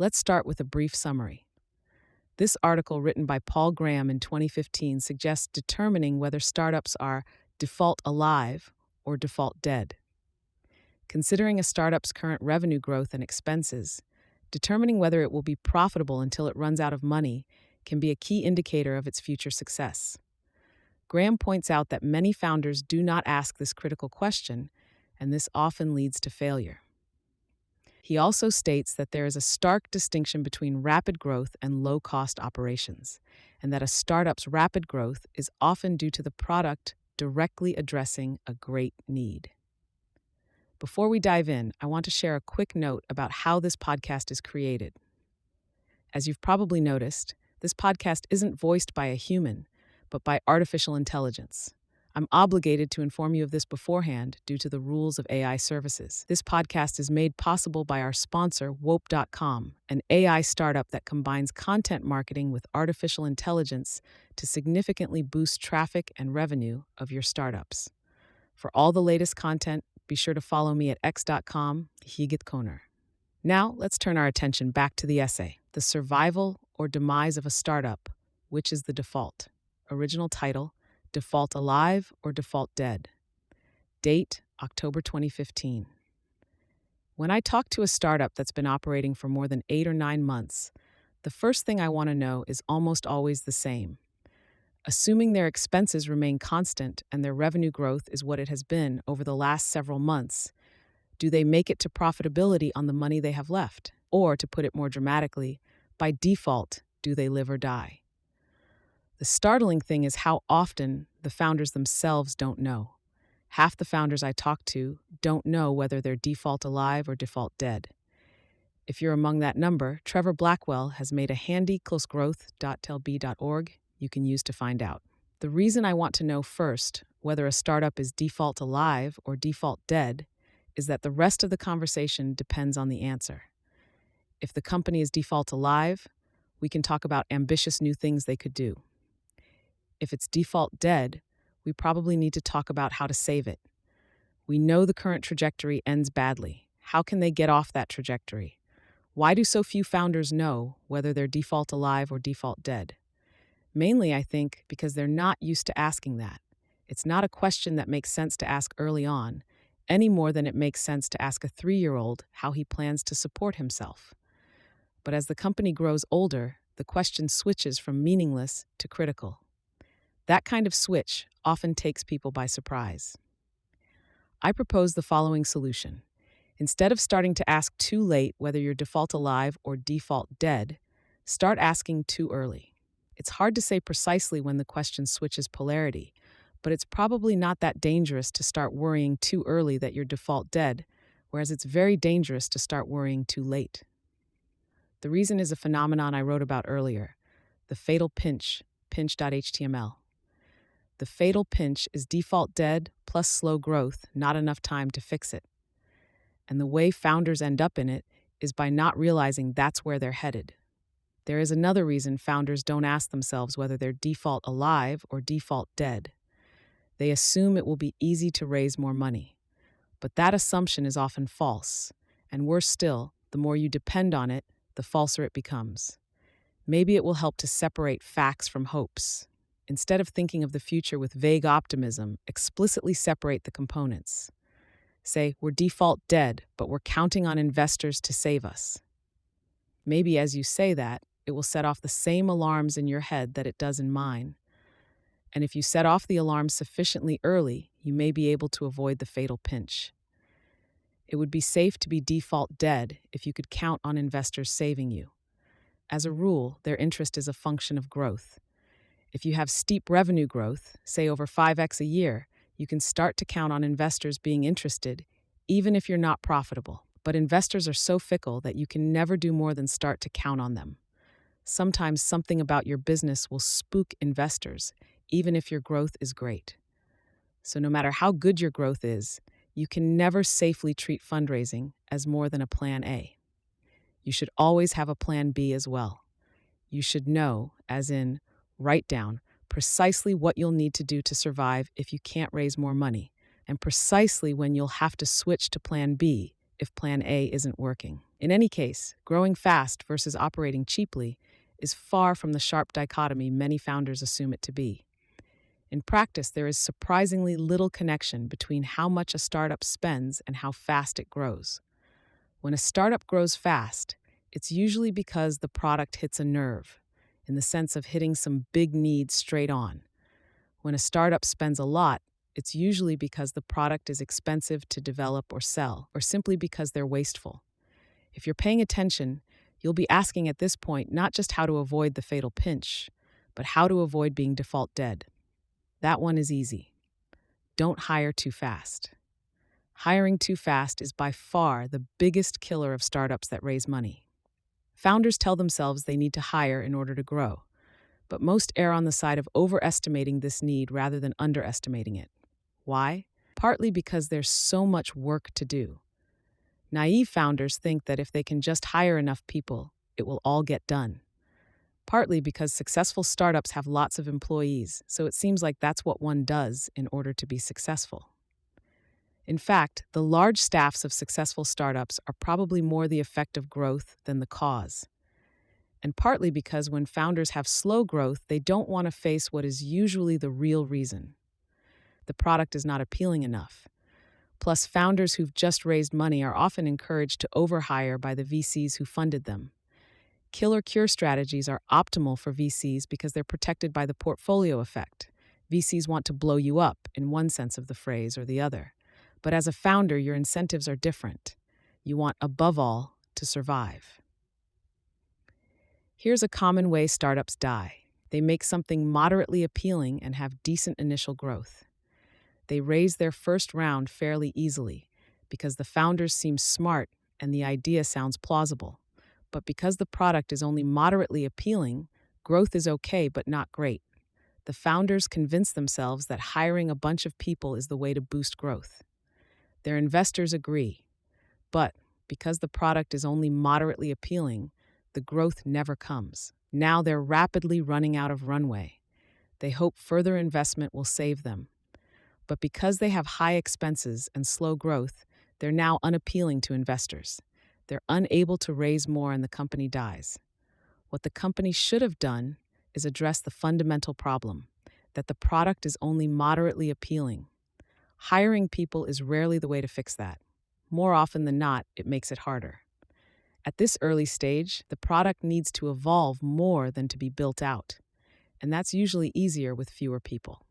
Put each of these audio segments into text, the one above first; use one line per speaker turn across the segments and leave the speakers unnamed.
Let's start with a brief summary. This article, written by Paul Graham in 2015, suggests determining whether startups are default alive or default dead. Considering a startup's current revenue growth and expenses, determining whether it will be profitable until it runs out of money can be a key indicator of its future success. Graham points out that many founders do not ask this critical question, and this often leads to failure. He also states that there is a stark distinction between rapid growth and low-cost operations, and that a startup's rapid growth is often due to the product directly addressing a great need. Before we dive in, I want to share a quick note about how this podcast is created. As you've probably noticed, this podcast isn't voiced by a human, but by artificial intelligence. I'm obligated to inform you of this beforehand due to the rules of AI services. This podcast is made possible by our sponsor, Wope.com, an AI startup that combines content marketing with artificial intelligence to significantly boost traffic and revenue of your startups. For all the latest content, be sure to follow me at x.com, higitkoner. Now, let's turn our attention back to the essay, The Survival or Demise of a Startup, Which is the Default? Original title, Default Alive or Default Dead? Date, October 2015. When I talk to a startup that's been operating for more than 8 or 9 months, the first thing I want to know is almost always the same. Assuming their expenses remain constant and their revenue growth is what it has been over the last several months, do they make it to profitability on the money they have left? Or, to put it more dramatically, by default, do they live or die? The startling thing is how often the founders themselves don't know. Half the founders I talk to don't know whether they're default alive or default dead. If you're among that number, Trevor Blackwell has made a handy closegrowth.tlb.org you can use to find out. The reason I want to know first whether a startup is default alive or default dead is that the rest of the conversation depends on the answer. If the company is default alive, we can talk about ambitious new things they could do. If it's default dead, we probably need to talk about how to save it. We know the current trajectory ends badly. How can they get off that trajectory? Why do so few founders know whether they're default alive or default dead? Mainly, I think, because they're not used to asking that. It's not a question that makes sense to ask early on, any more than it makes sense to ask a 3-year-old how he plans to support himself. But as the company grows older, the question switches from meaningless to critical. That kind of switch often takes people by surprise. I propose the following solution. Instead of starting to ask too late whether you're default alive or default dead, start asking too early. It's hard to say precisely when the question switches polarity, but it's probably not that dangerous to start worrying too early that you're default dead, whereas it's very dangerous to start worrying too late. The reason is a phenomenon I wrote about earlier, the fatal pinch, pinch.html. The fatal pinch is default dead plus slow growth, not enough time to fix it. And the way founders end up in it is by not realizing that's where they're headed. There is another reason founders don't ask themselves whether they're default alive or default dead. They assume it will be easy to raise more money. But that assumption is often false, and worse still, the more you depend on it, the falser it becomes. Maybe it will help to separate facts from hopes. Instead of thinking of the future with vague optimism, explicitly separate the components. Say, we're default dead, but we're counting on investors to save us. Maybe as you say that, it will set off the same alarms in your head that it does in mine. And if you set off the alarms sufficiently early, you may be able to avoid the fatal pinch. It would be safe to be default dead if you could count on investors saving you. As a rule, their interest is a function of growth. If you have steep revenue growth, say over 5x a year, you can start to count on investors being interested, even if you're not profitable. But investors are so fickle that you can never do more than start to count on them. Sometimes something about your business will spook investors, even if your growth is great. So no matter how good your growth is, you can never safely treat fundraising as more than a plan A. You should always have a plan B as well. You should know, as in, write down precisely what you'll need to do to survive if you can't raise more money, and precisely when you'll have to switch to plan B if plan A isn't working. In any case, growing fast versus operating cheaply is far from the sharp dichotomy many founders assume it to be. In practice, there is surprisingly little connection between how much a startup spends and how fast it grows. When a startup grows fast, it's usually because the product hits a nerve, in the sense of hitting some big needs straight on. When a startup spends a lot, it's usually because the product is expensive to develop or sell, or simply because they're wasteful. If you're paying attention, you'll be asking at this point not just how to avoid the fatal pinch, but how to avoid being default dead. That one is easy. Don't hire too fast. Hiring too fast is by far the biggest killer of startups that raise money. Founders tell themselves they need to hire in order to grow, but most err on the side of overestimating this need rather than underestimating it. Why? Partly because there's so much work to do. Naive founders think that if they can just hire enough people, it will all get done. Partly because successful startups have lots of employees, so it seems like that's what one does in order to be successful. In fact, the large staffs of successful startups are probably more the effect of growth than the cause. And partly because when founders have slow growth, they don't want to face what is usually the real reason. The product is not appealing enough. Plus, founders who've just raised money are often encouraged to overhire by the VCs who funded them. Killer cure strategies are optimal for VCs because they're protected by the portfolio effect. VCs want to blow you up, in one sense of the phrase or the other. But as a founder, your incentives are different. You want, above all, to survive. Here's a common way startups die. They make something moderately appealing and have decent initial growth. They raise their first round fairly easily because the founders seem smart and the idea sounds plausible. But because the product is only moderately appealing, growth is okay but not great. The founders convince themselves that hiring a bunch of people is the way to boost growth. Their investors agree. But because the product is only moderately appealing, the growth never comes. Now they're rapidly running out of runway. They hope further investment will save them. But because they have high expenses and slow growth, they're now unappealing to investors. They're unable to raise more and the company dies. What the company should have done is address the fundamental problem, that the product is only moderately appealing. Hiring people is rarely the way to fix that. More often than not, it makes it harder. At this early stage, the product needs to evolve more than to be built out, and that's usually easier with fewer people.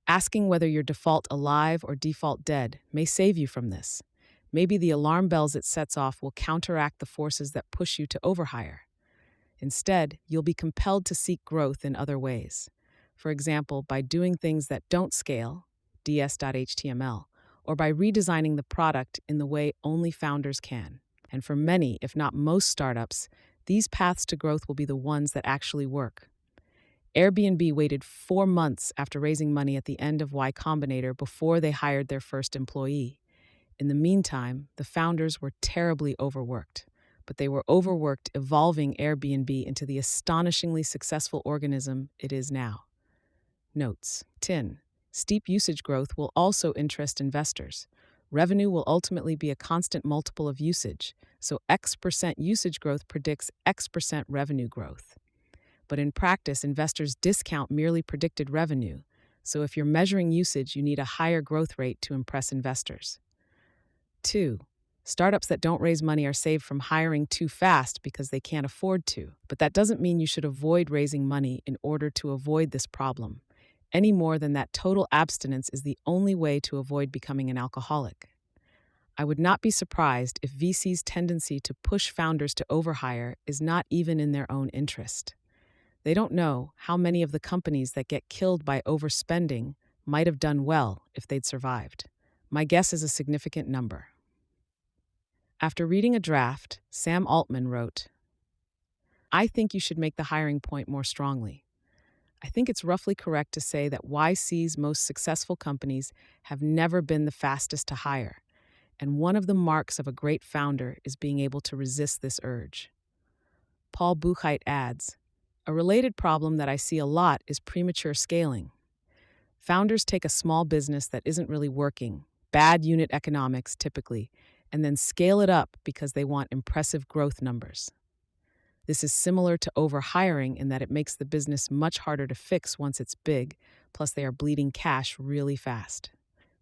Asking whether you're default alive or default dead may save you from this. Maybe the alarm bells it sets off will counteract the forces that push you to overhire. Instead, you'll be compelled to seek growth in other ways. For example, by doing things that don't scale, ds.html, or by redesigning the product in the way only founders can. And for many, if not most startups, these paths to growth will be the ones that actually work. Airbnb waited 4 months after raising money at the end of Y Combinator before they hired their first employee. In the meantime, the founders were terribly overworked, but they were overworked evolving Airbnb into the astonishingly successful organism it is now. Notes: 10. Steep usage growth will also interest investors. Revenue will ultimately be a constant multiple of usage, so X% usage growth predicts X% revenue growth. But in practice, investors discount merely predicted revenue, so if you're measuring usage, you need a higher growth rate to impress investors. 2. Startups that don't raise money are saved from hiring too fast because they can't afford to. But that doesn't mean you should avoid raising money in order to avoid this problem, any more than that total abstinence is the only way to avoid becoming an alcoholic. I would not be surprised if VC's tendency to push founders to overhire is not even in their own interest. They don't know how many of the companies that get killed by overspending might have done well if they'd survived. My guess is a significant number. After reading a draft, Sam Altman wrote, "I think you should make the hiring point more strongly. I think it's roughly correct to say that YC's most successful companies have never been the fastest to hire, and one of the marks of a great founder is being able to resist this urge." Paul Buchheit adds, "A related problem that I see a lot is premature scaling. Founders take a small business that isn't really working, bad unit economics typically, and then scale it up because they want impressive growth numbers. This is similar to overhiring in that it makes the business much harder to fix once it's big, plus they are bleeding cash really fast.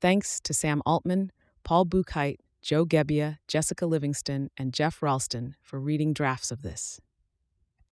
Thanks to Sam Altman, Paul Buchheit, Joe Gebbia, Jessica Livingston, and Jeff Ralston for reading drafts of this.